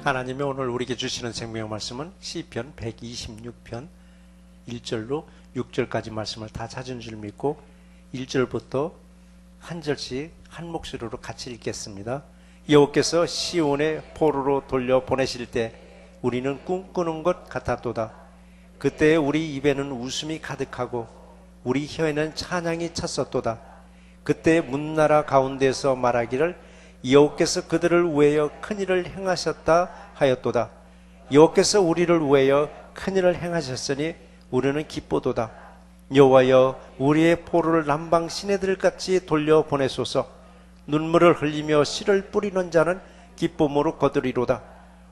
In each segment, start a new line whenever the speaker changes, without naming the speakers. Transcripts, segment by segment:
하나님이 오늘 우리에게 주시는 생명의 말씀은 시편 126편 1절로 6절까지 말씀을 다 찾은 줄 믿고 1절부터 한 절씩 한 목소리로 같이 읽겠습니다. 여호와께서 시온의 포로로 돌려보내실 때 우리는 꿈꾸는 것 같았도다. 그때 우리 입에는 웃음이 가득하고 우리 혀에는 찬양이 찼었도다. 그때 문나라 가운데서 말하기를 여호와께서 그들을 위하여 큰일을 행하셨다 하였도다. 여호와께서 우리를 위하여 큰일을 행하셨으니 우리는 기쁘도다. 여호와여 우리의 포로를 남방 시내들같이 돌려보내소서. 눈물을 흘리며 씨를 뿌리는 자는 기쁨으로 거두리로다.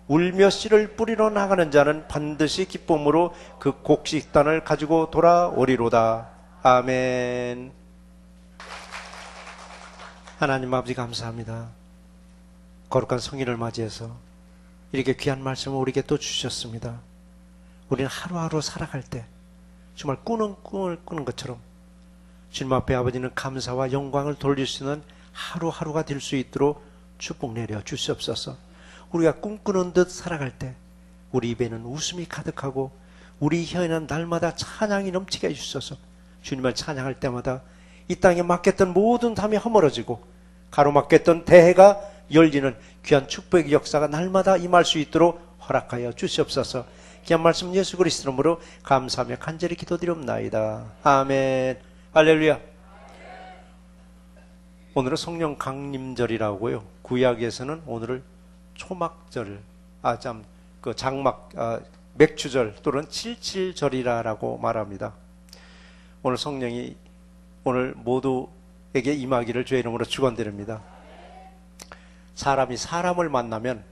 울며 씨를 뿌리러 나가는 자는 반드시 기쁨으로 그 곡식단을 가지고 돌아오리로다. 아멘. 하나님 아버지 감사합니다. 거룩한 성일을 맞이해서 이렇게 귀한 말씀을 우리에게 또 주셨습니다. 우리는 하루하루 살아갈 때 정말 꾸는 꿈을 꾸는 것처럼 주님 앞에 아버지는 감사와 영광을 돌릴 수 있는 하루하루가 될 수 있도록 축복 내려 주시옵소서. 우리가 꿈꾸는 듯 살아갈 때 우리 입에는 웃음이 가득하고 우리 혀에는 날마다 찬양이 넘치게 해주셔서 주님을 찬양할 때마다 이 땅에 막혔던 모든 담이 허물어지고 가로막혔던 대해가 열리는 귀한 축복의 역사가 날마다 임할 수 있도록 허락하여 주시옵소서. 귀한 말씀 예수 그리스도 이름으로 감사하며 간절히 기도드리옵나이다. 아멘. 할렐루야. 오늘은 성령 강림절이라고요. 구약에서는 오늘을 초막절, 장막, 맥주절 또는 칠칠절이라고 말합니다. 오늘 성령이 오늘 모두에게 임하기를 주의 이름으로 축원드립니다. 사람이 사람을 만나면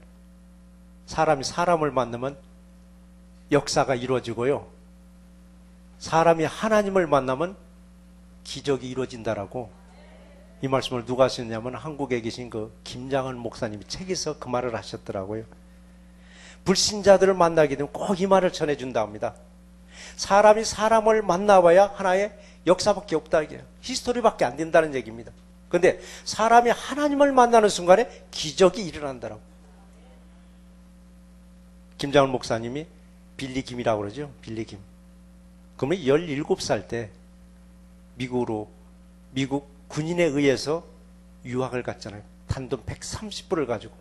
역사가 이루어지고요. 사람이 하나님을 만나면 기적이 이루어진다라고 이 말씀을 누가 하셨냐면 한국에 계신 그 김장은 목사님이 책에서 그 말을 하셨더라고요. 불신자들을 만나게 되면 꼭 이 말을 전해준다 합니다. 사람이 사람을 만나봐야 하나의 역사밖에 없다 이게요. 히스토리밖에 안 된다는 얘기입니다. 그런데 사람이 하나님을 만나는 순간에 기적이 일어난다라고. 김장훈 목사님이 빌리김이라고 그러죠. 빌리김. 그러면 17살 때 미국 군인에 의해서 유학을 갔잖아요. 단돈 130불을 가지고.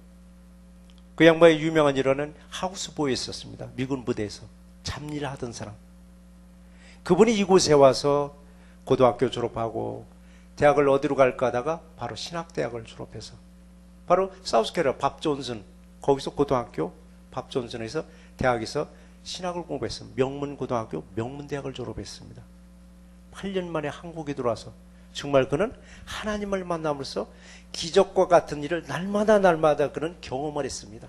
그 양반의 유명한 일화는 하우스보이에 있었습니다. 미군 부대에서 잡일을 하던 사람. 그분이 이곳에 와서 고등학교 졸업하고 대학을 어디로 갈까 하다가 바로 신학대학을 졸업해서 바로 사우스캐롤라이나 밥 존슨, 거기서 고등학교 밥 존슨에서 대학에서 신학을 공부했습니다. 명문고등학교 명문대학을 졸업했습니다. 8년 만에 한국에 들어와서 정말 그는 하나님을 만남으로써 기적과 같은 일을 날마다 그는 경험을 했습니다.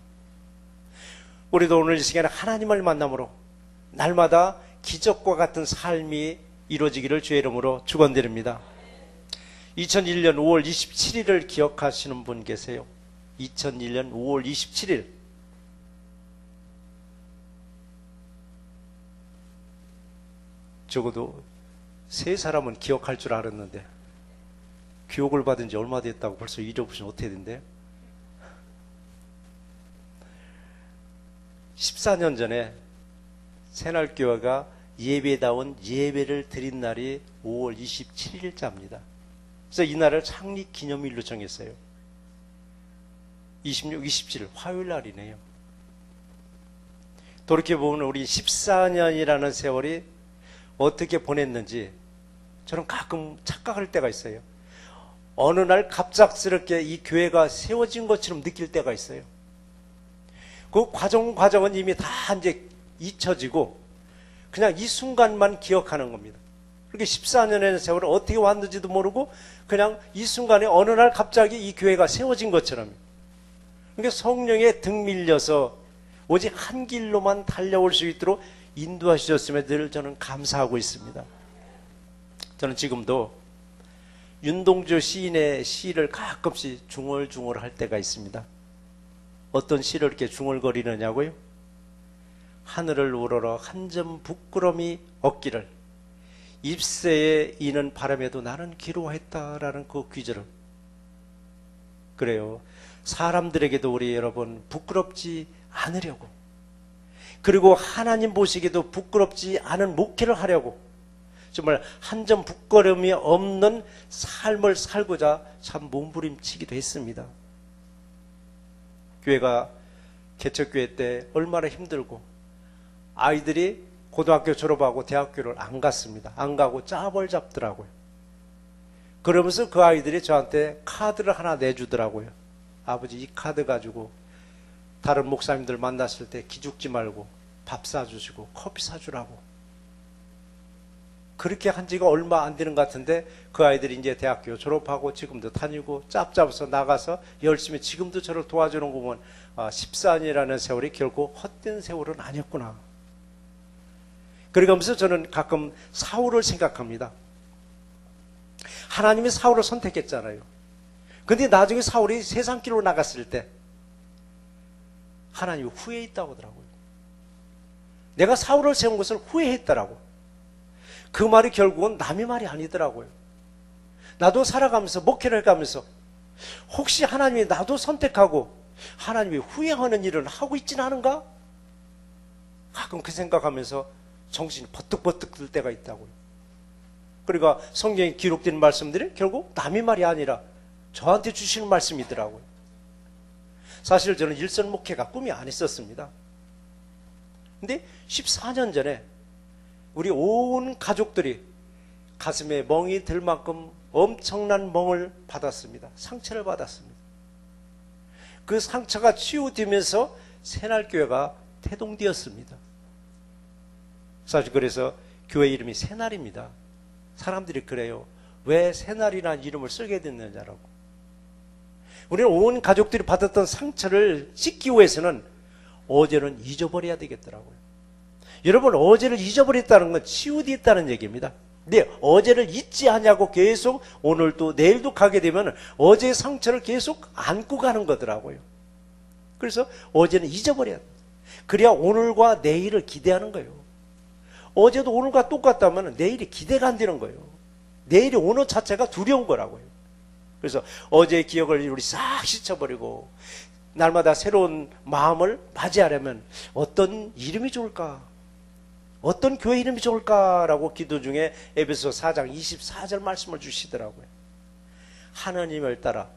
우리도 오늘 이 시간에 하나님을 만남으로 날마다 기적과 같은 삶이 이루어지기를 주의 이름으로 축원드립니다. 2001년 5월 27일을 기억하시는 분 계세요? 2001년 5월 27일. 적어도 세 사람은 기억할 줄 알았는데 교육을 받은 지 얼마 됐다고 벌써 잊어보시면 어떻게 된대요? 14년 전에 새날교회가 예배다운 예배를 드린 날이 5월 27일자입니다. 그래서 이날을 창립 기념일로 정했어요. 26, 27일 화요일 날이네요. 돌이켜보면 우리 14년이라는 세월이 어떻게 보냈는지 저는 가끔 착각할 때가 있어요. 어느 날 갑작스럽게 이 교회가 세워진 것처럼 느낄 때가 있어요. 그 과정은 이미 다 이제 잊혀지고 그냥 이 순간만 기억하는 겁니다. 그렇게 14년의 세월을 어떻게 왔는지도 모르고 그냥 이 순간에 어느 날 갑자기 이 교회가 세워진 것처럼. 그러니까 성령에 등 밀려서 오직 한 길로만 달려올 수 있도록 인도하셨음에 늘 저는 감사하고 있습니다. 저는 지금도 윤동주 시인의 시를 가끔씩 중얼중얼 할 때가 있습니다. 어떤 시를 이렇게 중얼거리느냐고요? 하늘을 우러러 한 점 부끄러움이 없기를 입새에 이는 바람에도 나는 기로했다라는 그 귀절을. 그래요. 사람들에게도 우리 여러분 부끄럽지 않으려고, 그리고 하나님 보시기에도 부끄럽지 않은 목회를 하려고 정말 한 점 부끄러움이 없는 삶을 살고자 참 몸부림치기도 했습니다. 교회가 개척교회 때 얼마나 힘들고, 아이들이 고등학교 졸업하고 대학교를 안 갔습니다. 안 가고 짭을 잡더라고요. 그러면서 그 아이들이 저한테 카드를 하나 내주더라고요. 아버지, 이 카드 가지고 다른 목사님들 만났을 때 기죽지 말고 밥 사주시고 커피 사주라고. 그렇게 한 지가 얼마 안 되는 것 같은데 그 아이들이 이제 대학교 졸업하고 지금도 다니고 짭짭해서 나가서 열심히 지금도 저를 도와주는 거 보면 14년이라는 세월이 결코 헛된 세월은 아니었구나. 그러면서 저는 가끔 사울을 생각합니다. 하나님이 사울을 선택했잖아요. 근데 나중에 사울이 세상 길로 나갔을 때 하나님이 후회했다고 하더라고요. 내가 사울을 세운 것을 후회했다라고. 그 말이 결국은 남의 말이 아니더라고요. 나도 살아가면서 목회를 해가면서 혹시 하나님이 나도 선택하고 하나님이 후회하는 일을 하고 있지는 않은가? 가끔 그 생각하면서 정신이 버뜩버뜩 들 때가 있다고요. 그러니까 성경에 기록된 말씀들이 결국 남의 말이 아니라 저한테 주시는 말씀이더라고요. 사실 저는 일선 목회가 꿈이 안 있었습니다. 근데 14년 전에 우리 온 가족들이 가슴에 멍이 들 만큼 엄청난 멍을 받았습니다. 상처를 받았습니다. 그 상처가 치유되면서 새날교회가 태동되었습니다. 사실 그래서 교회 이름이 새날입니다. 사람들이 그래요. 왜 새날이라는 이름을 쓰게 됐느냐라고. 우리는 온 가족들이 받았던 상처를 씻기 위해서는 어제는 잊어버려야 되겠더라고요. 여러분, 어제를 잊어버렸다는 건 치유됐다는 얘기입니다. 근데 어제를 잊지 않냐고 계속 오늘도 내일도 가게 되면 어제의 상처를 계속 안고 가는 거더라고요. 그래서 어제는 잊어버려야 돼요. 그래야 오늘과 내일을 기대하는 거예요. 어제도 오늘과 똑같다면 내일이 기대가 안 되는 거예요. 내일이 오늘 자체가 두려운 거라고요. 그래서 어제의 기억을 우리 싹 씻어버리고 날마다 새로운 마음을 맞이하려면 어떤 이름이 좋을까? 어떤 교회 이름이 좋을까라고 기도 중에 에베소 4장 24절 말씀을 주시더라고요. 하나님을 따라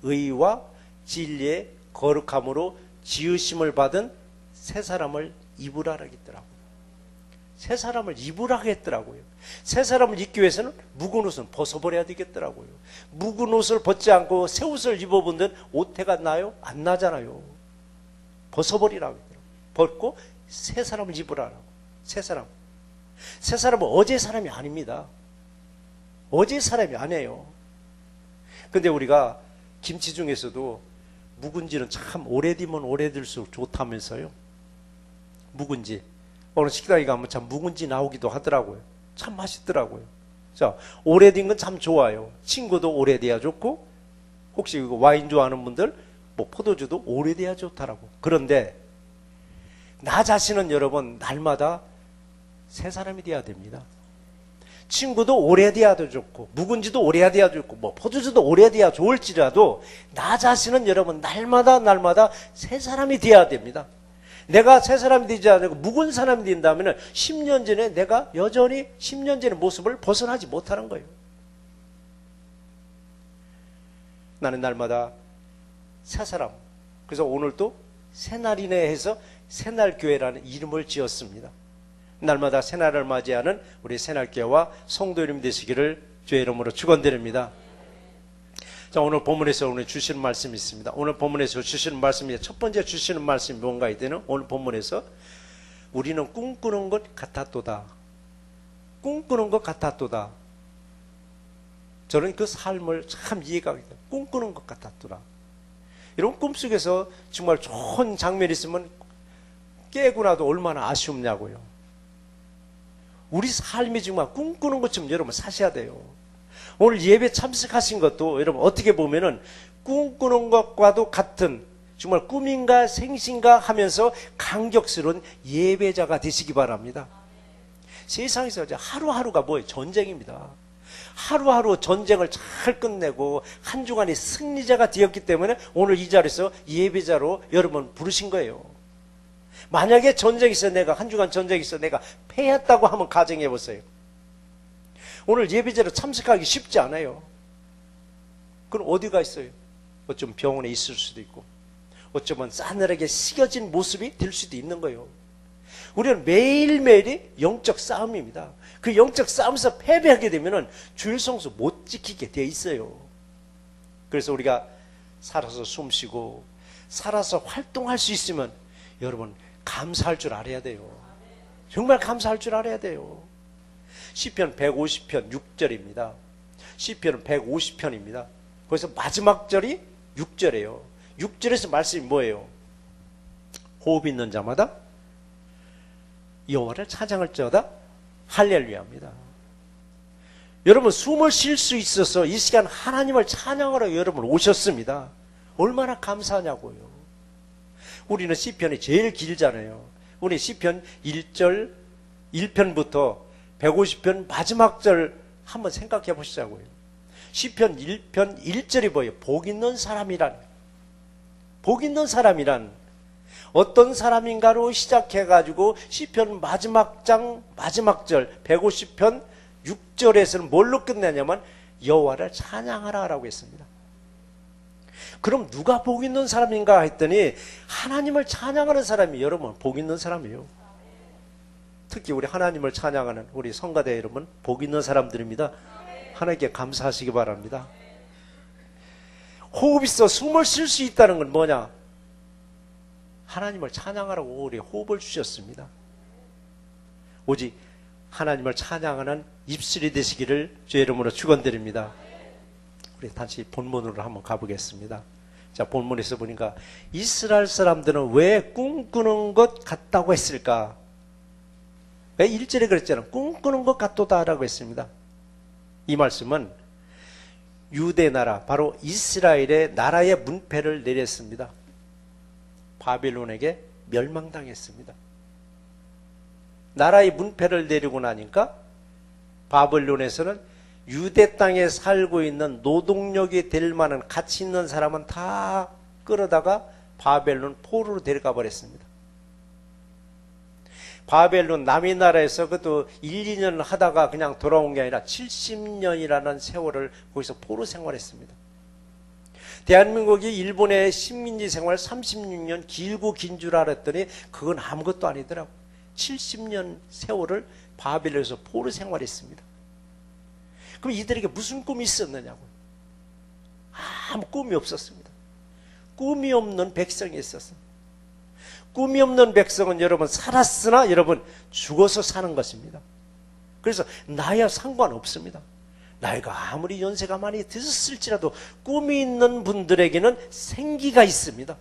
의와 진리의 거룩함으로 지으심을 받은 새 사람을 입으라 하겠더라고요. 새 사람을 입으라 하겠더라고요. 새 사람을 입기 위해서는 묵은 옷은 벗어버려야 되겠더라고요. 묵은 옷을 벗지 않고 새 옷을 입어본들 옷태가 나요? 안 나잖아요. 벗어버리라고 하더라고요. 벗고 새 사람을 입으라라고. 새 사람. 새 사람은 어제의 사람이 아닙니다. 어제의 사람이 아니에요. 근데 우리가 김치 중에서도 묵은지는 참 오래되면 오래될수록 좋다면서요. 묵은지. 어느 식당에 가면 참 묵은지 나오기도 하더라고요. 참 맛있더라고요. 자, 오래된 건 참 좋아요. 친구도 오래돼야 좋고, 혹시 이거 와인 좋아하는 분들, 뭐 포도주도 오래돼야 좋다라고. 그런데 나 자신은 여러분 날마다 새 사람이 돼야 됩니다. 친구도 오래돼야 좋고, 묵은지도 오래돼야 좋고, 뭐 포도주도 오래돼야 좋을지라도 나 자신은 여러분 날마다 새 사람이 돼야 됩니다. 내가 새 사람이 되지 않고 묵은 사람이 된다면 10년 전에 내가 여전히 10년 전의 모습을 벗어나지 못하는 거예요. 나는 날마다 새 사람. 그래서 오늘도 새날이네 해서 새날교회라는 이름을 지었습니다. 날마다 새날을 맞이하는 우리 새날교회와 성도 이름 되시기를 주의 이름으로 축원드립니다. 자, 오늘 본문에서 오늘 주시는 말씀이 있습니다. 오늘 본문에서 주시는 말씀이 첫 번째 주시는 말씀이 뭔가 이때는 오늘 본문에서 우리는 꿈꾸는 것 같았도다. 꿈꾸는 것 같았도다. 저는 그 삶을 참 이해가 됩니다. 꿈꾸는 것 같았더라. 이런 꿈속에서 정말 좋은 장면이 있으면 깨고 나도 얼마나 아쉬움냐고요. 우리 삶이 정말 꿈꾸는 것처럼 여러분 사셔야 돼요. 오늘 예배 참석하신 것도 여러분 어떻게 보면은 꿈꾸는 것과도 같은 정말 꿈인가 생신가 하면서 감격스러운 예배자가 되시기 바랍니다. 세상에서 이제 하루하루가 뭐예요? 전쟁입니다. 하루하루 전쟁을 잘 끝내고 한 주간의 승리자가 되었기 때문에 오늘 이 자리에서 예배자로 여러분 부르신 거예요. 만약에 전쟁이 있어 내가 한 주간 전쟁이 있어 내가 패했다고 하면 가정해 보세요. 오늘 예배제로 참석하기 쉽지 않아요. 그럼 어디가 있어요? 어쩌면 병원에 있을 수도 있고 어쩌면 싸늘하게 식어진 모습이 될 수도 있는 거예요. 우리는 매일매일이 영적 싸움입니다. 그 영적 싸움에서 패배하게 되면 주일 성수 못 지키게 돼 있어요. 그래서 우리가 살아서 숨쉬고 살아서 활동할 수 있으면 여러분 감사할 줄 알아야 돼요. 정말 감사할 줄 알아야 돼요. 시편 150편 6절입니다. 시편 150편입니다. 거기서 마지막 절이 6절이에요. 6절에서 말씀이 뭐예요? 호흡 있는 자마다 여호와를 찬양할지어다 할렐루야입니다. 여러분 숨을 쉴 수 있어서 이 시간 하나님을 찬양하러 여러분 오셨습니다. 얼마나 감사하냐고요. 우리는 시편이 제일 길잖아요. 우리 시편 1절 1편부터 150편 마지막 절 한번 생각해 보시자고요. 시편 1편 1절이 뭐예요? 복 있는 사람이란, 복 있는 사람이란 어떤 사람인가로 시작해가지고 시편 마지막 장 마지막 절 150편 6절에서는 뭘로 끝내냐면 여호와를 찬양하라라고 했습니다. 그럼 누가 복 있는 사람인가 했더니 하나님을 찬양하는 사람이 여러분 복 있는 사람이에요. 특히 우리 하나님을 찬양하는 우리 성가대 여러분 복 있는 사람들입니다. 하나님께 감사하시기 바랍니다. 호흡 있어 숨을 쉴 수 있다는 건 뭐냐? 하나님을 찬양하라고 우리 호흡을 주셨습니다. 오직 하나님을 찬양하는 입술이 되시기를 주의 이름으로 축원드립니다. 우리 다시 본문으로 한번 가보겠습니다. 자, 본문에서 보니까 이스라엘 사람들은 왜 꿈꾸는 것 같다고 했을까? 왜 1절에 그랬잖아요. 꿈꾸는 것 같도다라고 했습니다. 이 말씀은 유대 나라, 바로 이스라엘의 나라의 문패를 내렸습니다. 바벨론에게 멸망당했습니다. 나라의 문패를 내리고 나니까 바벨론에서는 유대 땅에 살고 있는 노동력이 될 만한 가치 있는 사람은 다 끌어다가 바벨론 포로로 데려가 버렸습니다. 바벨론 남이 나라에서 그것도 1, 2년 하다가 그냥 돌아온 게 아니라 70년이라는 세월을 거기서 포로 생활했습니다. 대한민국이 일본의 식민지 생활 36년 길고 긴 줄 알았더니 그건 아무것도 아니더라고. 70년 세월을 바벨론에서 포로 생활했습니다. 그럼 이들에게 무슨 꿈이 있었느냐고요? 아무 꿈이 없었습니다. 꿈이 없는 백성이 있었습니다. 꿈이 없는 백성은 여러분 살았으나 여러분 죽어서 사는 것입니다. 그래서 나이와 상관없습니다. 나이가 아무리 연세가 많이 드셨을지라도 꿈이 있는 분들에게는 생기가 있습니다.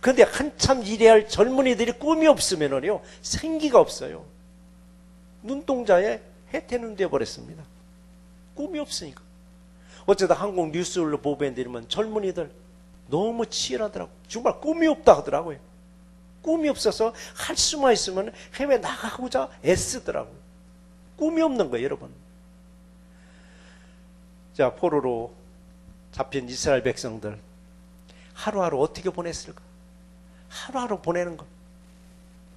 그런데 한참 일해야 할 젊은이들이 꿈이 없으면요 생기가 없어요. 눈동자에 해태는 되어버렸습니다. 꿈이 없으니까. 어쩌다 한국 뉴스를 보면 젊은이들 너무 치열하더라고요. 정말 꿈이 없다 하더라고요. 꿈이 없어서 할 수만 있으면 해외 나가고자 애쓰더라고요. 꿈이 없는 거예요, 여러분. 자, 포로로 잡힌 이스라엘 백성들 하루하루 어떻게 보냈을까? 하루하루 보내는 것.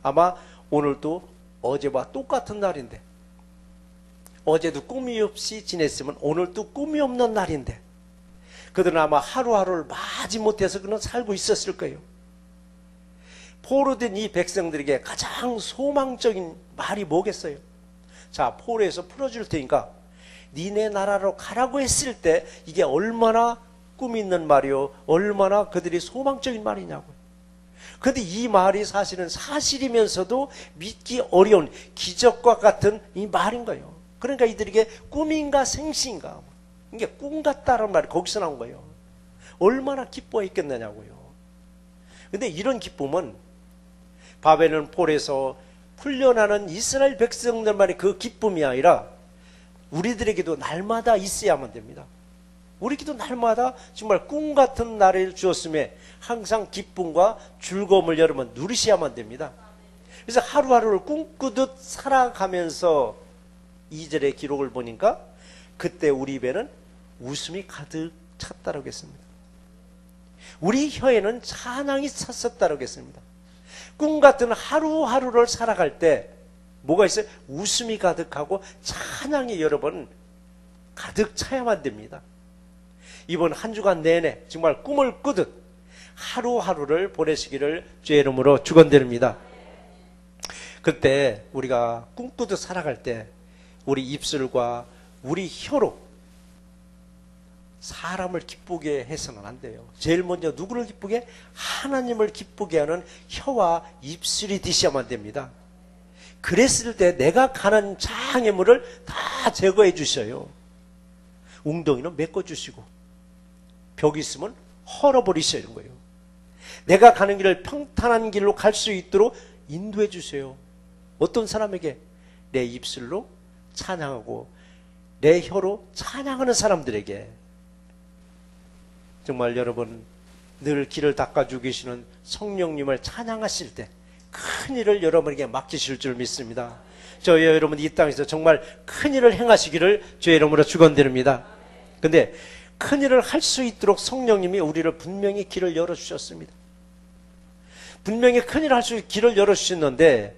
아마 오늘도 어제와 똑같은 날인데, 어제도 꿈이 없이 지냈으면 오늘도 꿈이 없는 날인데, 그들은 아마 하루하루를 마지못해서 그는 살고 있었을 거예요. 포로된 이 백성들에게 가장 소망적인 말이 뭐겠어요? 자, 포로에서 풀어줄 테니까 니네 나라로 가라고 했을 때 이게 얼마나 꿈이 있는 말이요, 얼마나 그들이 소망적인 말이냐고요. 그런데 이 말이 사실은 사실이면서도 믿기 어려운 기적과 같은 이 말인 거예요. 그러니까 이들에게 꿈인가 생시인가, 이게 꿈 같다는 말이 거기서 나온 거예요. 얼마나 기뻐했겠느냐고요. 근데 이런 기쁨은 바벨론 폴에서 풀려나는 이스라엘 백성들만의 그 기쁨이 아니라 우리들에게도 날마다 있어야만 됩니다. 우리에게도 날마다 정말 꿈 같은 날을 주었음에 항상 기쁨과 즐거움을 여러분 누리셔야만 됩니다. 그래서 하루하루를 꿈꾸듯 살아가면서 2절의 기록을 보니까 그때 우리 입에는 웃음이 가득 찼다라고 했습니다. 우리 혀에는 찬양이 찼었다라고 했습니다. 꿈 같은 하루하루를 살아갈 때 뭐가 있어요? 웃음이 가득하고 찬양이 여러분 가득 차야만 됩니다. 이번 한 주간 내내 정말 꿈을 꾸듯 하루하루를 보내시기를 주의 이름으로 축원드립니다. 그때 우리가 꿈꾸듯 살아갈 때 우리 입술과 우리 혀로 사람을 기쁘게 해서는 안 돼요. 제일 먼저 누구를 기쁘게? 하나님을 기쁘게 하는 혀와 입술이 되셔야만 됩니다. 그랬을 때 내가 가는 장애물을 다 제거해 주셔요. 웅덩이는 메꿔주시고 벽이 있으면 헐어버리셔야 하는 거예요. 내가 가는 길을 평탄한 길로 갈 수 있도록 인도해 주세요. 어떤 사람에게? 내 입술로 찬양하고 내 혀로 찬양하는 사람들에게. 정말 여러분 늘 길을 닦아주고 계시는 성령님을 찬양하실 때 큰일을 여러분에게 맡기실 줄 믿습니다. 저희 여러분 이 땅에서 정말 큰일을 행하시기를 주의 이름으로 축원드립니다. 근데 큰일을 할 수 있도록 성령님이 우리를 분명히 길을 열어주셨습니다. 분명히 큰일을 할 수 있도록 길을 열어주셨는데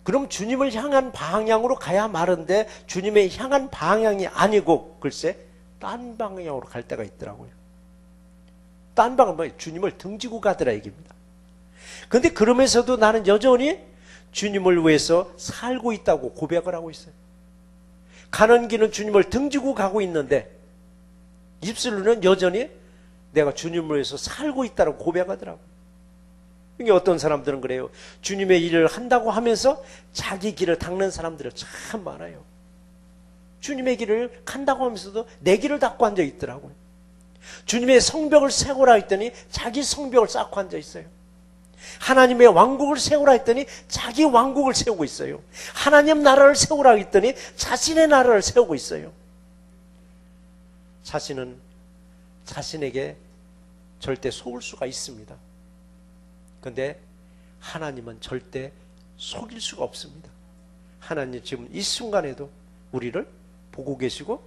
그럼 주님을 향한 방향으로 가야 마는데 주님의 향한 방향이 아니고 글쎄 딴 방향으로 갈 때가 있더라고요. 딴 방향은 뭐예요? 주님을 등지고 가더라 얘기입니다. 그런데 그러면서도 나는 여전히 주님을 위해서 살고 있다고 고백을 하고 있어요. 가는 길은 주님을 등지고 가고 있는데 입술로는 여전히 내가 주님을 위해서 살고 있다고 고백하더라고요. 이게 어떤 사람들은 그래요. 주님의 일을 한다고 하면서 자기 길을 닦는 사람들이 참 많아요. 주님의 길을 간다고 하면서도 내 길을 닦고 앉아 있더라고요. 주님의 성벽을 세우라 했더니 자기 성벽을 쌓고 앉아 있어요. 하나님의 왕국을 세우라 했더니 자기 왕국을 세우고 있어요. 하나님 나라를 세우라 했더니 자신의 나라를 세우고 있어요. 자신은 자신에게 절대 속을 수가 있습니다. 그런데 하나님은 절대 속일 수가 없습니다. 하나님 지금 이 순간에도 우리를 보고 계시고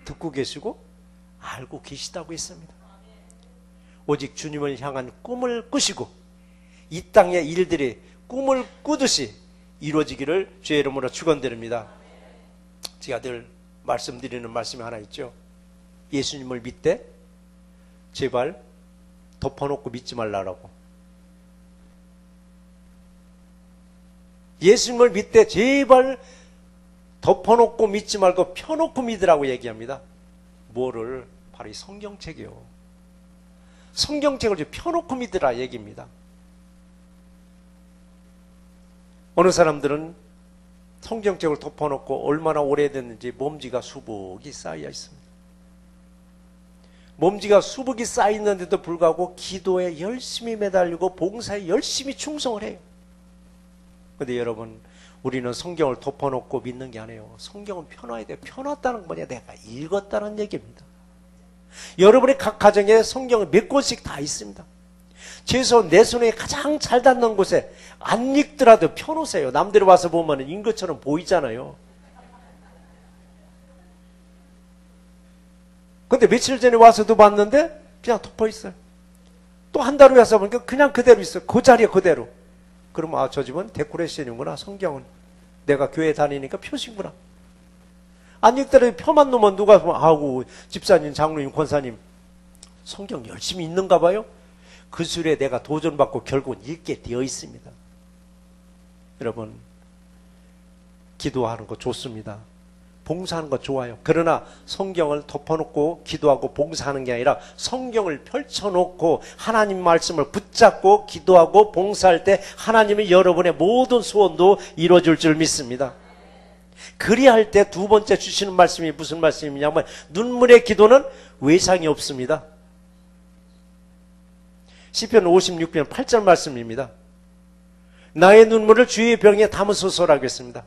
듣고 계시고 알고 계시다고 했습니다. 오직 주님을 향한 꿈을 꾸시고 이 땅의 일들이 꿈을 꾸듯이 이루어지기를 주의 이름으로 축원드립니다. 제가 늘 말씀드리는 말씀이 하나 있죠. 예수님을 믿되 제발 덮어놓고 믿지 말라고. 예수님을 믿되 제발 덮어놓고 믿지 말고 펴놓고 믿으라고 얘기합니다. 뭐를? 바로 이 성경책이요. 성경책을 펴놓고 믿으라 얘기입니다. 어느 사람들은 성경책을 덮어놓고 얼마나 오래됐는지 먼지가 수북이 쌓여 있습니다. 먼지가 수북이 쌓이는데도 불구하고 기도에 열심히 매달리고 봉사에 열심히 충성을 해요. 그런데 여러분 우리는 성경을 덮어놓고 믿는 게 아니에요. 성경은 펴놔야 돼요. 펴놨다는 건 뭐냐? 내가 읽었다는 얘기입니다. 여러분의 각 가정에 성경은 몇 권씩 다 있습니다. 최소한 내 손에 가장 잘 닿는 곳에 안 읽더라도 펴놓으세요. 남들이 와서 보면 읽은 것처럼 보이잖아요. 근데 며칠 전에 와서도 봤는데 그냥 덮어있어요. 또 한 달 후에 와서 보니까 그냥 그대로 있어요. 그 자리에 그대로. 그러면 아, 저 집은 데코레이션이구나. 성경은 내가 교회 다니니까 표시구나. 안 읽더라도 펴만 놓으면 누가 보면 아우 집사님, 장로님, 권사님 성경 열심히 읽는가 봐요. 그 술에 내가 도전받고 결국은 읽게 되어 있습니다. 여러분 기도하는 거 좋습니다. 봉사하는 거 좋아요. 그러나 성경을 덮어놓고 기도하고 봉사하는 게 아니라 성경을 펼쳐놓고 하나님 말씀을 붙잡고 기도하고 봉사할 때 하나님이 여러분의 모든 소원도 이루어질 줄 믿습니다. 그리할 때 두 번째 주시는 말씀이 무슨 말씀이냐면 눈물의 기도는 외상이 없습니다. 시편 56편 8절 말씀입니다. 나의 눈물을 주의 병에 담으소서라고 했습니다.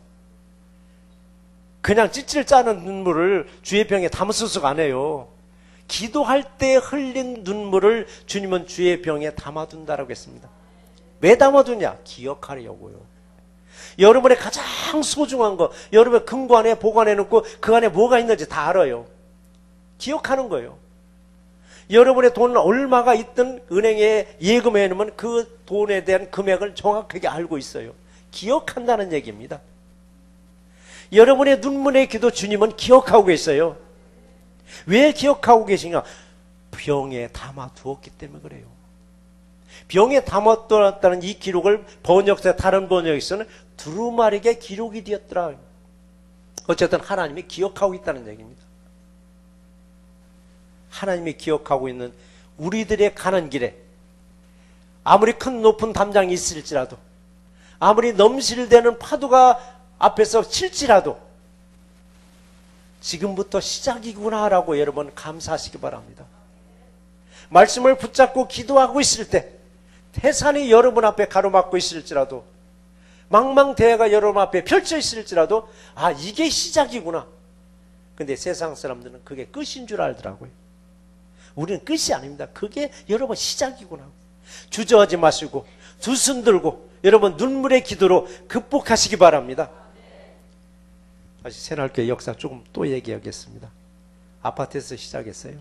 그냥 찌질 짜는 눈물을 주의 병에 담으소서가 아니에요. 기도할 때 흘린 눈물을 주님은 주의 병에 담아둔다라고 했습니다. 왜 담아두냐? 기억하려고요. 여러분의 가장 소중한 거, 여러분의 금고 안에 보관해 놓고 그 안에 뭐가 있는지 다 알아요. 기억하는 거예요. 여러분의 돈 얼마가 있든 은행에 예금해 놓으면 그 돈에 대한 금액을 정확하게 알고 있어요. 기억한다는 얘기입니다. 여러분의 눈물의 기도 주님은 기억하고 계세요. 왜 기억하고 계시냐? 병에 담아두었기 때문에 그래요. 병에 담아두었다는 이 기록을 번역서 다른 번역에서는 두루마리게 기록이 되었더라. 어쨌든 하나님이 기억하고 있다는 얘기입니다. 하나님이 기억하고 있는 우리들의 가는 길에 아무리 큰 높은 담장이 있을지라도, 아무리 넘실대는 파도가 앞에서 칠지라도 지금부터 시작이구나라고 여러분 감사하시기 바랍니다. 말씀을 붙잡고 기도하고 있을 때 태산이 여러분 앞에 가로막고 있을지라도, 망망대해가 여러분 앞에 펼쳐 있을지라도, 아, 이게 시작이구나. 근데 세상 사람들은 그게 끝인 줄 알더라고요. 우리는 끝이 아닙니다. 그게 여러분 시작이구나. 주저하지 마시고 두 손 들고 여러분 눈물의 기도로 극복하시기 바랍니다. 다시 새날교회 역사 조금 또 얘기하겠습니다. 아파트에서 시작했어요.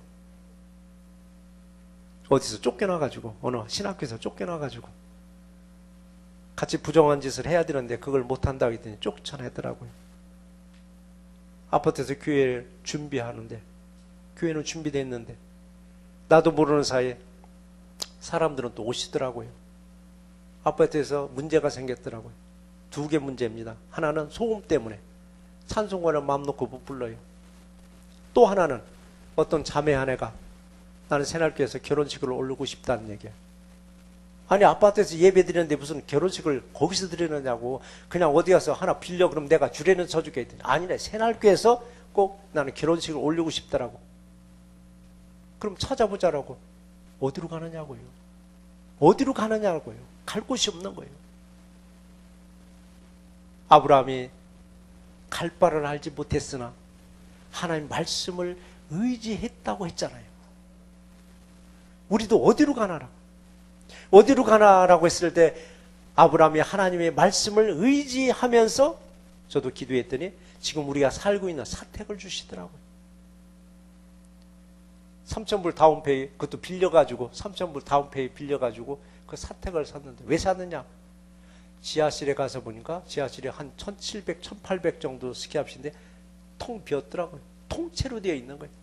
어디서 쫓겨나가지고, 어느 신학교에서 쫓겨나가지고 같이 부정한 짓을 해야 되는데 그걸 못한다고 했더니 쫓겨나더라고요. 아파트에서 교회를 준비하는데, 교회는 준비되어 있는데 나도 모르는 사이에 사람들은 또 오시더라고요. 아파트에서 문제가 생겼더라고요. 두 개 문제입니다. 하나는 소음 때문에 찬송가를 마음 놓고 못 불러요. 또 하나는 어떤 자매 아내가 나는 새날교회에서 결혼식을 올리고 싶다는 얘기야. 아니, 아파트에서 예배 드리는데 무슨 결혼식을 거기서 드리느냐고. 그냥 어디 가서 하나 빌려 그럼 내가 주례는 서주게 했더니 아니래, 새날교회에서 꼭 나는 결혼식을 올리고 싶다라고. 그럼 찾아보자라고. 어디로 가느냐고요. 어디로 가느냐고요. 갈 곳이 없는 거예요. 아브라함이 갈 바를 알지 못했으나 하나님 말씀을 의지했다고 했잖아요. 우리도 어디로 가나라고. 어디로 가나라고 했을 때 아브라함이 하나님의 말씀을 의지하면서 저도 기도했더니 지금 우리가 살고 있는 사택을 주시더라고요. 3,000불 다운페이, 그것도 빌려가지고 3,000불 다운페이 빌려가지고 그 사택을 샀는데, 왜 샀느냐? 지하실에 가서 보니까 지하실이 한 1,700, 1,800 정도 스퀘어핏인데 통 비었더라고요. 통째로 되어 있는 거예요.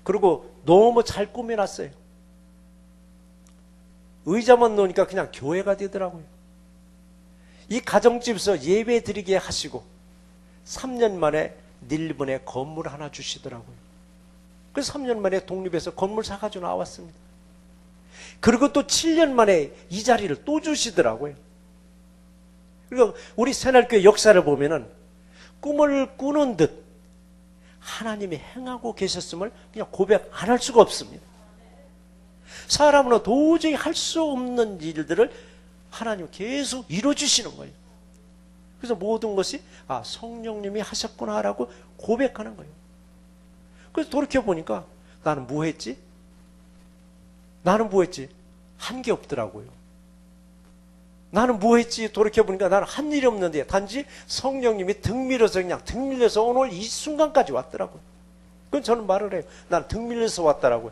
그리고 너무 잘 꾸며놨어요. 의자만 놓으니까 그냥 교회가 되더라고요. 이 가정집에서 예배 드리게 하시고 3년 만에 닐분에 건물 하나 주시더라고요. 그래서 3년 만에 독립해서 건물 사가지고 나왔습니다. 그리고 또 7년 만에 이 자리를 또 주시더라고요. 그러니까 우리 새날교회 역사를 보면은 꿈을 꾸는 듯 하나님이 행하고 계셨음을 그냥 고백 안 할 수가 없습니다. 사람은 도저히 할 수 없는 일들을 하나님 계속 이루어주시는 거예요. 그래서 모든 것이 아, 성령님이 하셨구나라고 고백하는 거예요. 그래서 돌이켜보니까 나는 뭐 했지? 나는 뭐 했지? 한 게 없더라고요. 나는 뭐 했지? 돌이켜보니까 나는 한 일이 없는데 단지 성령님이 등 밀어서 그냥 등 밀려서 오늘 이 순간까지 왔더라고요. 그건 저는 말을 해요. 난 등 밀려서 왔더라고요.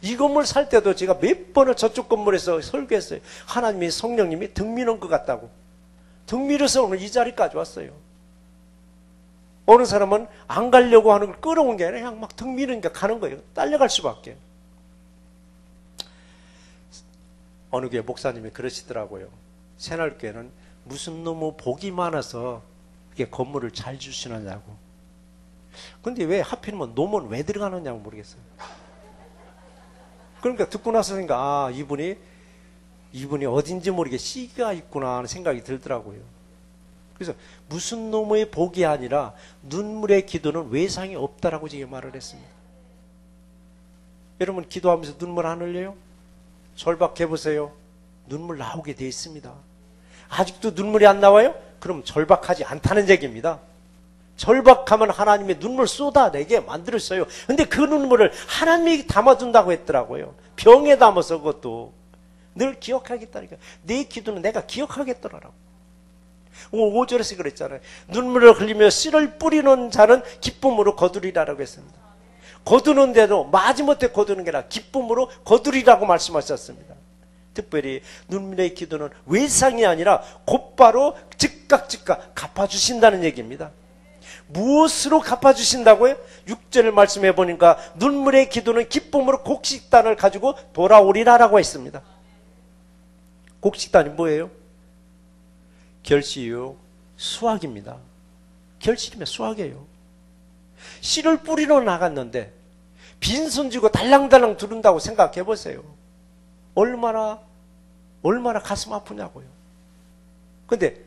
이 건물 살 때도 제가 몇 번을 저쪽 건물에서 설교했어요. 하나님이 성령님이 등 미는 것 같다고. 등 밀어서 오늘 이 자리까지 왔어요. 어느 사람은 안 가려고 하는 걸 끌어온 게 아니라 그냥 막 등 미니까 가는 거예요. 딸려갈 수밖에. 어느 교회 목사님이 그러시더라고요. 새날교회는 무슨 너무 복이 많아서 이게 건물을 잘 주시느냐고. 근데 왜 하필이면 노면 왜 들어가느냐고 모르겠어요. 그러니까 듣고 나서 생각, 아, 이분이 어딘지 모르게 씨가 있구나 하는 생각이 들더라고요. 그래서 무슨 놈의 복이 아니라 눈물의 기도는 외상이 없다라고 제가 말을 했습니다. 여러분 기도하면서 눈물 안 흘려요? 절박해보세요. 눈물 나오게 돼 있습니다. 아직도 눈물이 안 나와요? 그럼 절박하지 않다는 얘기입니다. 절박하면 하나님의 눈물 쏟아내게 만들었어요. 근데 그 눈물을 하나님이 담아둔다고 했더라고요. 병에 담아서 그것도 늘 기억하겠다니까. 내 기도는 내가 기억하겠더라고. 5절에서 그랬잖아요. 눈물을 흘리며 씨를 뿌리는 자는 기쁨으로 거두리라라고 했습니다. 거두는데도 마지못해 거두는 게 아니라 기쁨으로 거두리라고 말씀하셨습니다. 특별히 눈물의 기도는 외상이 아니라 곧바로 즉각 갚아주신다는 얘기입니다. 무엇으로 갚아주신다고요? 6절 말씀해 보니까 눈물의 기도는 기쁨으로 곡식단을 가지고 돌아오리라라고 했습니다. 곡식단이 뭐예요? 결실이요, 수확입니다. 결실이면 수확이에요. 씨를 뿌리러 나갔는데 빈손 쥐고 달랑달랑 두른다고 생각해 보세요. 얼마나 가슴 아프냐고요. 근데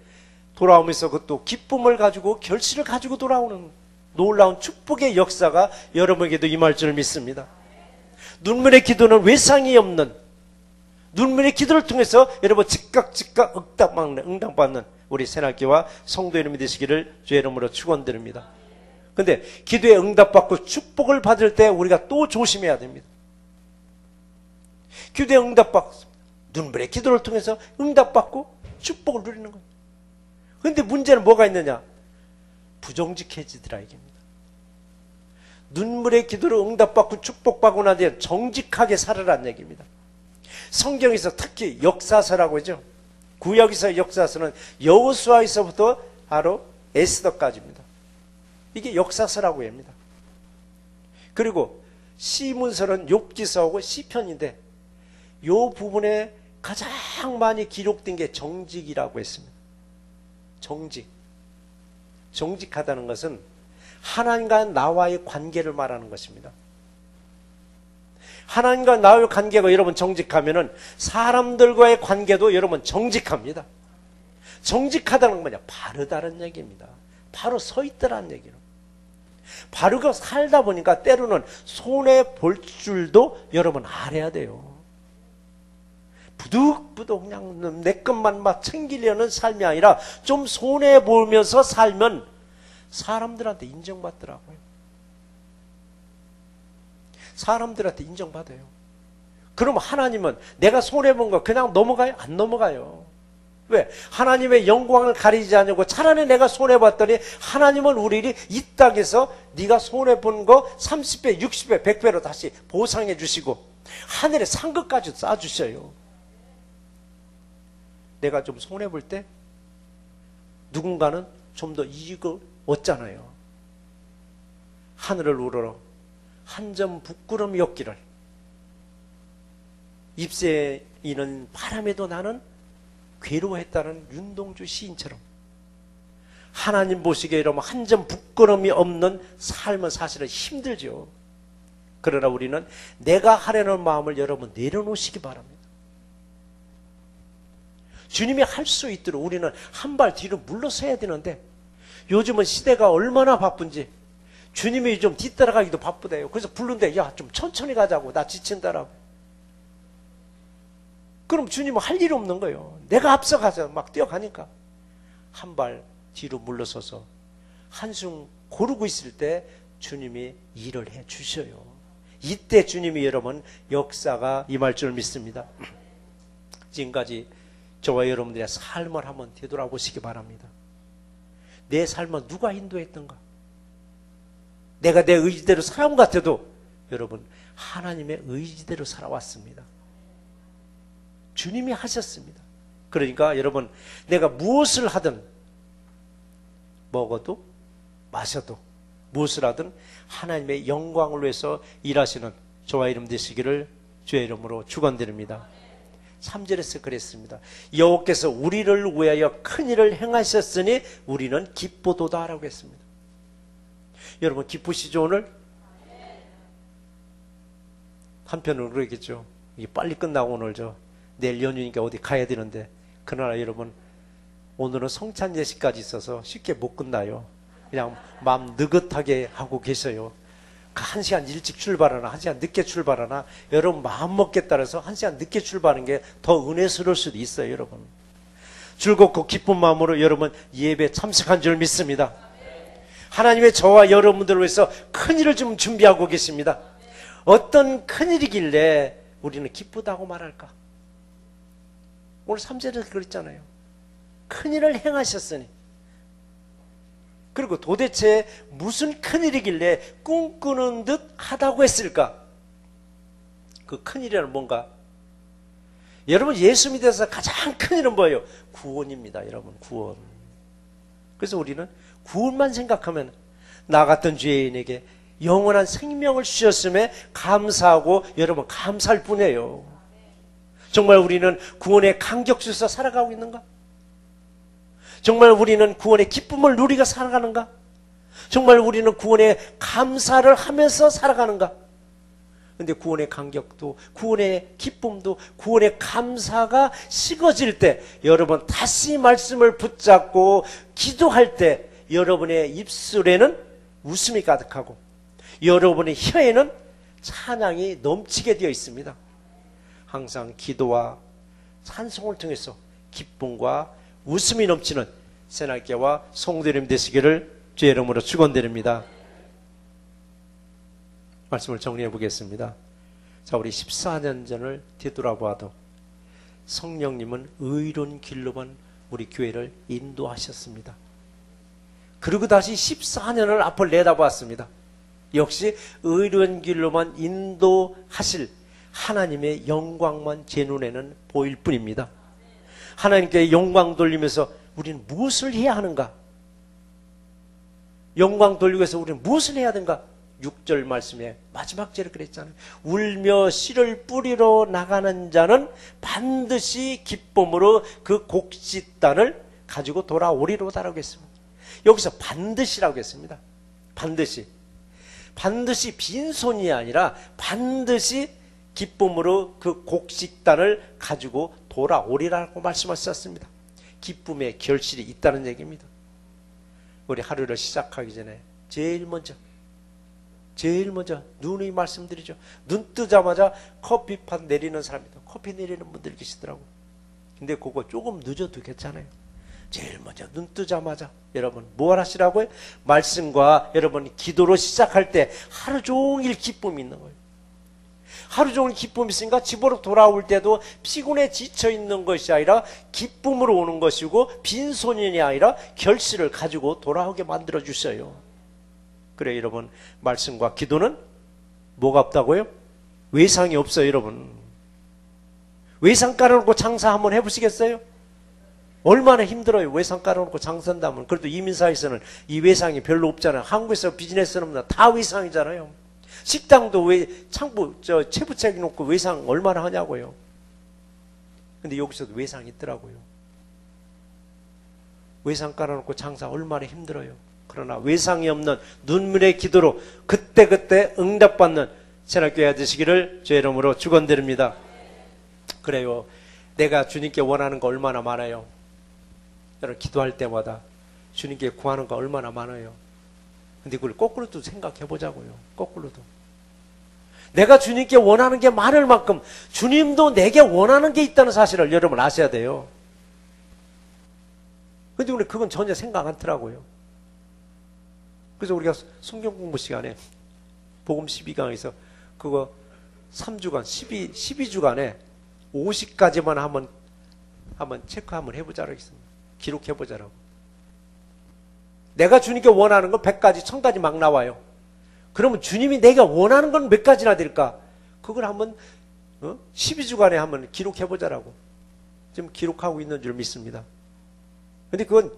돌아오면서 그것도 기쁨을 가지고 결실을 가지고 돌아오는 놀라운 축복의 역사가 여러분에게도 임할 줄 믿습니다. 눈물의 기도는 외상이 없는, 눈물의 기도를 통해서 여러분 즉각 응답받는 우리 새날교와 성도 여러분이 되시기를 주의 이름으로 축원드립니다. 근데 기도에 응답받고 축복을 받을 때 우리가 또 조심해야 됩니다. 기도에 응답받고 눈물의 기도를 통해서 응답받고 축복을 누리는 거예요. 그런데 문제는 뭐가 있느냐? 부정직해지더라 이겁니다. 눈물의 기도로 응답받고 축복받고 난 뒤에 정직하게 살아라는 얘기입니다. 성경에서 특히 역사서라고 하죠. 구약에서 역사서는 여호수아에서부터 바로 에스더까지입니다. 이게 역사서라고 합니다. 그리고 시문서는 욥기서하고 시편인데 이 부분에 가장 많이 기록된 게 정직이라고 했습니다. 정직하다는 것은 하나님과 나와의 관계를 말하는 것입니다. 하나님과 나와의 관계가 여러분 정직하면은 사람들과의 관계도 여러분 정직합니다. 정직하다는 건 뭐냐? 바르다는 얘기입니다. 바로 서 있더라는 얘기로. 바르고 살다 보니까 때로는 손해 볼 줄도 여러분 알아야 돼요. 부득부득 그냥 내 것만 막 챙기려는 삶이 아니라 좀 손해 보면서 살면 사람들한테 인정받더라고요. 사람들한테 인정받아요. 그럼 하나님은 내가 손해본 거 그냥 넘어가요? 안 넘어가요. 왜? 하나님의 영광을 가리지 않으고 차라리 내가 손해봤더니 하나님은 우리를 이 땅에서 네가 손해본 거 30배, 60배, 100배로 다시 보상해 주시고 하늘에 상급까지 쏴주셔요. 내가 좀 손해볼 때 누군가는 좀 더 이익을 얻잖아요. 하늘을 우러러 한 점 부끄럼이 없기를 잎새에 이는 바람에도 나는 괴로워했다는 윤동주 시인처럼 하나님 보시기에 이러면 한 점 부끄럼이 없는 삶은 사실은 힘들죠. 그러나 우리는 내가 하려는 마음을 여러분 내려놓으시기 바랍니다. 주님이 할 수 있도록 우리는 한 발 뒤로 물러서야 되는데 요즘은 시대가 얼마나 바쁜지 주님이 좀 뒤따라가기도 바쁘대요. 그래서 부르는데 야 좀 천천히 가자고 나 지친다라고. 그럼 주님은 할 일이 없는 거예요. 내가 앞서가서 막 뛰어가니까 한 발 뒤로 물러서서 한숨 고르고 있을 때 주님이 일을 해 주셔요. 이때 주님이 여러분 역사가 임할 줄 믿습니다. 지금까지 저와 여러분들의 삶을 한번 되돌아보시기 바랍니다. 내 삶은 누가 인도했던가? 내가 내 의지대로 살아온 것 같아도 여러분 하나님의 의지대로 살아왔습니다. 주님이 하셨습니다. 그러니까 여러분 내가 무엇을 하든 먹어도 마셔도 무엇을 하든 하나님의 영광을 위해서 일하시는 저와 이름 되시기를 주의 이름으로 축원드립니다. 3절에서 그랬습니다. 여호와께서 우리를 위하여 큰 일을 행하셨으니 우리는 기쁘도다라고 했습니다. 여러분 기쁘시죠 오늘? 한편으로 그러겠죠. 이게 빨리 끝나고 오늘 내일 연휴니까 어디 가야 되는데 그러나 여러분 오늘은 성찬 예식까지 있어서 쉽게 못 끝나요. 그냥 마음 느긋하게 하고 계셔요. 1시간 일찍 출발하나 1시간 늦게 출발하나 여러분 마음먹기에 따라서 1시간 늦게 출발하는 게 더 은혜스러울 수도 있어요. 여러분 즐겁고 기쁜 마음으로 여러분 예배 참석한 줄 믿습니다. 하나님의 저와 여러분들을 위해서 큰일을 좀 준비하고 계십니다. 어떤 큰일이길래 우리는 기쁘다고 말할까? 오늘 3절에서 그랬잖아요. 큰일을 행하셨으니 그리고 도대체 무슨 큰일이길래 꿈꾸는 듯 하다고 했을까? 그 큰일이란 뭔가? 여러분, 예수 믿어서 가장 큰일은 뭐예요? 구원입니다. 여러분, 구원. 그래서 우리는 구원만 생각하면 나 같은 죄인에게 영원한 생명을 주셨음에 감사하고 여러분 감사할 뿐이에요. 정말 우리는 구원의 감격 속에서 살아가고 있는가? 정말 우리는 구원의 기쁨을 누리고 살아가는가? 정말 우리는 구원의 감사를 하면서 살아가는가? 근데 구원의 감격도, 구원의 기쁨도, 구원의 감사가 식어질 때 여러분 다시 말씀을 붙잡고 기도할 때 여러분의 입술에는 웃음이 가득하고 여러분의 혀에는 찬양이 넘치게 되어 있습니다. 항상 기도와 찬송을 통해서 기쁨과 웃음이 넘치는 새날개와 성도님 되시기를 주의 이름으로 축원드립니다. 말씀을 정리해 보겠습니다. 자, 우리 14년 전을 뒤돌아봐도 성령님은 의로운 길로만 우리 교회를 인도하셨습니다. 그리고 다시 14년을 앞을 내다봤습니다. 역시 의로운 길로만 인도하실 하나님의 영광만 제 눈에는 보일 뿐입니다. 하나님께 영광 돌리면서 우리는 무엇을 해야 하는가? 영광 돌리기 위해서 우리는 무엇을 해야 하는가? 6절 말씀에 마지막 절에 그랬잖아요. 울며 씨를 뿌리러 나가는 자는 반드시 기쁨으로 그 곡식단을 가지고 돌아오리로다라고 했습니다. 여기서 반드시라고 했습니다. 반드시 빈손이 아니라 반드시 기쁨으로 그 곡식단을 가지고 돌아오리라고 말씀하셨습니다. 기쁨의 결실이 있다는 얘기입니다. 우리 하루를 시작하기 전에 제일 먼저 누누이 말씀드리죠. 눈 뜨자마자 커피판 내리는 사람이다. 커피 내리는 분들 계시더라고요. 근데 그거 조금 늦어도 괜찮아요. 제일 먼저 눈 뜨자마자 여러분 뭘 하시라고요? 말씀과 여러분 기도로 시작할 때 하루 종일 기쁨이 있는 거예요. 하루 종일 기쁨이 있으니까 집으로 돌아올 때도 피곤해 지쳐 있는 것이 아니라 기쁨으로 오는 것이고 빈손이 아니라 결실을 가지고 돌아오게 만들어 주셔요. 그래 여러분, 말씀과 기도는 뭐가 없다고요? 외상이 없어요. 여러분, 외상 깔아놓고 장사 한번 해보시겠어요? 얼마나 힘들어요. 외상 깔아놓고 장사한다면. 그래도 이민사에서는 이 외상이 별로 없잖아요. 한국에서 비즈니스는 다 외상이잖아요. 식당도 채부채기 놓고 외상 얼마나 하냐고요. 근데 여기서도 외상이 있더라고요. 외상 깔아놓고 장사 얼마나 힘들어요. 그러나 외상이 없는 눈물의 기도로 그때그때 응답받는 새날교회 되시기를 주의 이름으로 축원드립니다. 그래요. 내가 주님께 원하는 거 얼마나 많아요. 여러분 기도할 때마다 주님께 구하는 거 얼마나 많아요. 근데 그걸 거꾸로도 생각해 보자고요. 거꾸로도. 내가 주님께 원하는 게 많을 만큼 주님도 내게 원하는 게 있다는 사실을 여러분 아셔야 돼요. 근데 우리 그건 전혀 생각 안 하더라고요. 그래서 우리가 성경 공부 시간에 복음 12강에서 그거 3주간 12주간에 50가지만 한번 체크 한번 해보자라고 했습니다. 기록해보자라고. 내가 주님께 원하는 건 100가지, 1000가지 막 나와요. 그러면 주님이 내가 원하는 건 몇 가지나 될까? 그걸 한번 12주간에 한번 기록해보자라고. 지금 기록하고 있는 줄 믿습니다. 근데 그건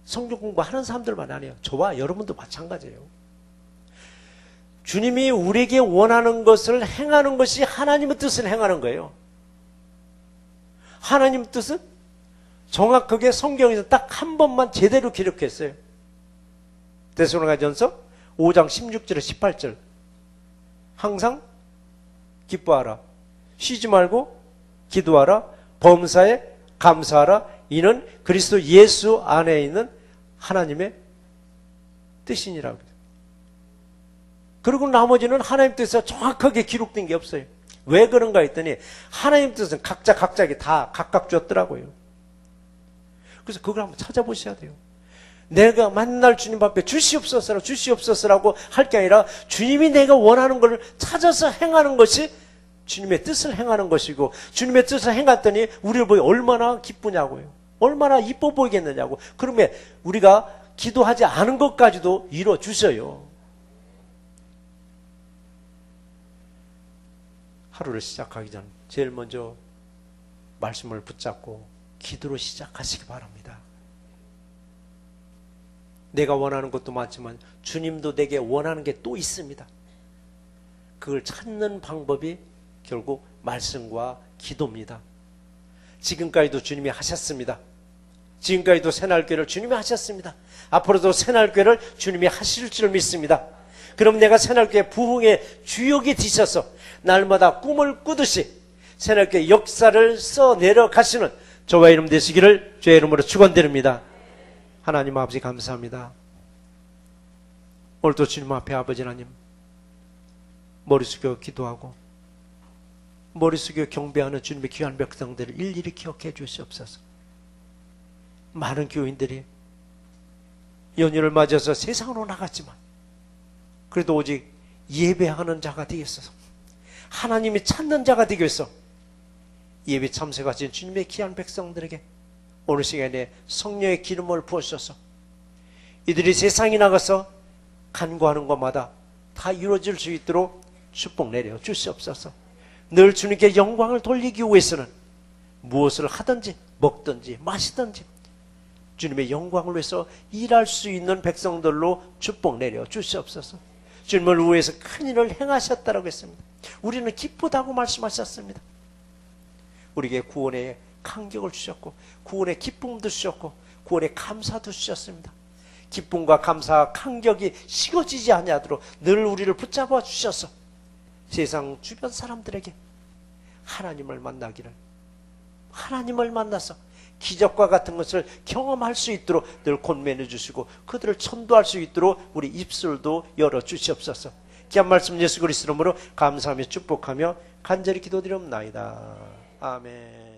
성경 공부하는 사람들만 아니에요. 저와 여러분도 마찬가지예요. 주님이 우리에게 원하는 것을 행하는 것이 하나님의 뜻을 행하는 거예요. 하나님의 뜻은 정확하게 성경에서 딱 한 번만 제대로 기록했어요. 데살로니가전서 5장 16절에 18절. 항상 기뻐하라. 쉬지 말고 기도하라. 범사에 감사하라. 이는 그리스도 예수 안에 있는 하나님의 뜻이니라고. 그리고 나머지는 하나님 뜻에서 정확하게 기록된 게 없어요. 왜 그런가 했더니 하나님 뜻은 각자에게 다 각각 줬더라고요. 그래서 그걸 한번 찾아보셔야 돼요. 내가 만날 주님 앞에 주시옵소서라고 할 게 아니라 주님이 내가 원하는 걸 찾아서 행하는 것이 주님의 뜻을 행하는 것이고, 주님의 뜻을 행했더니 우리를 보기 얼마나 기쁘냐고요. 얼마나 이뻐 보이겠느냐고. 그러면 우리가 기도하지 않은 것까지도 이루어 주셔요. 하루를 시작하기 전 제일 먼저 말씀을 붙잡고 기도로 시작하시기 바랍니다. 내가 원하는 것도 많지만 주님도 내게 원하는 게 또 있습니다. 그걸 찾는 방법이 결국 말씀과 기도입니다. 지금까지도 주님이 하셨습니다. 지금까지도 새날교회를 주님이 하셨습니다. 앞으로도 새날교회를 주님이 하실 줄 믿습니다. 그럼 내가 새날교회 부흥의 주역이 되셔서 날마다 꿈을 꾸듯이 새날교회 역사를 써내려 가시는 저와 이름 되시기를 주의 이름으로 축원드립니다. 하나님 아버지 감사합니다. 오늘도 주님 앞에 아버지 하나님 머리 숙여 기도하고 머리 숙여 경배하는 주님의 귀한 백성들을 일일이 기억해 주시옵소서. 많은 교인들이 연휴를 맞아서 세상으로 나갔지만 그래도 오직 예배하는 자가 되겠어서 하나님이 찾는 자가 되기 위해서 예배 참석하신 주님의 귀한 백성들에게 오늘 시간에 성령의 기름을 부으셔서 이들이 세상에 나가서 간구하는 것마다 다 이루어질 수 있도록 축복 내려 주시옵소서. 늘 주님께 영광을 돌리기 위해서는 무엇을 하든지 먹든지 마시든지 주님의 영광을 위해서 일할 수 있는 백성들로 축복 내려 주시옵소서. 주님을 위해서 큰 일을 행하셨다고 했습니다. 우리는 기쁘다고 말씀하셨습니다. 우리에게 구원의 감격을 주셨고 구원의 기쁨도 주셨고 구원의 감사도 주셨습니다. 기쁨과 감사와 감격이 식어지지 아니하도록 늘 우리를 붙잡아 주셔서 세상 주변 사람들에게 하나님을 만나기를, 하나님을 만나서 기적과 같은 것을 경험할 수 있도록 늘 권면해 주시고 그들을 천도할 수 있도록 우리 입술도 열어 주시옵소서. 귀한 말씀 예수 그리스도 이름으로 감사하며 축복하며 간절히 기도드리옵나이다. 아멘.